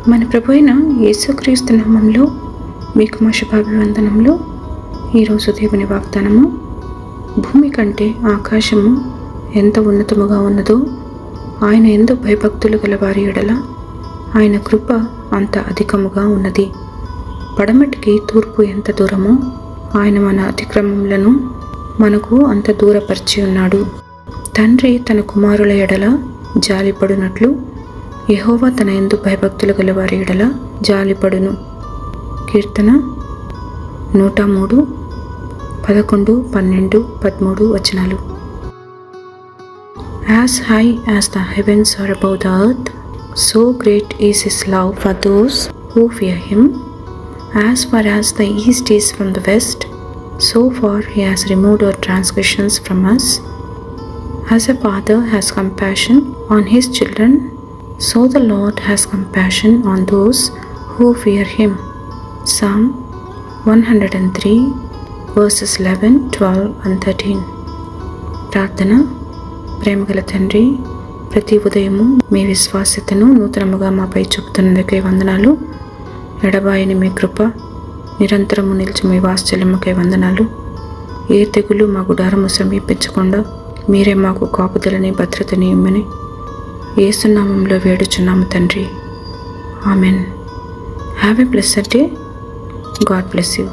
మన ప్రభు అయిన యేసుక్రీస్తు నామంలో మీకు మా శుభాభివందనములు. ఈరోజు దేవుని వాగ్దానము, భూమి కంటే ఆకాశము ఎంత ఉన్నతముగా ఉన్నదో ఆయన యందు భయభక్తులు గల వారి ఎడల ఆయన కృప అంత అధికముగా ఉన్నది. పడమటికి తూర్పు ఎంత దూరమో ఆయన మన అతిక్రమములను మనకు అంత దూరపరిచి ఉన్నాడు. తండ్రి తన కుమారుల ఎడల జాలిపడునట్లు యెహోవా తన యందు భయభక్తులు గల వారి ఎడల జాలిపడును. కీర్తన 103, 11, 12, 13 వచనాలు. As high as the heavens are above the earth, so great is his love for those who fear him. As far as the east is from the west, so far he has removed our transgressions from us. As a father has compassion on his children, so the Lord has compassion on those who fear him. Psalm 103 verses 11, 12 and 13. ప్రార్థన. ప్రేమగల తండ్రి, ప్రతి ఉదయము మీ విశ్వాస్యతను నూతనముగా మాపై చూపుతున్నందుకే వందనాలు. ఎడబాయని మీ కృప, నిరంతరము నిలిచి మీ వాత్సల్యముకై వందనాలు. ఏ తెగులు మా గుడారము సమీపించకుండా మీరే మాకు కాపుదలని భద్రతని ఇమ్మని యేసు నామములో వేడుచున్నాము తండ్రి. Amen. Have a blessed day. God bless you.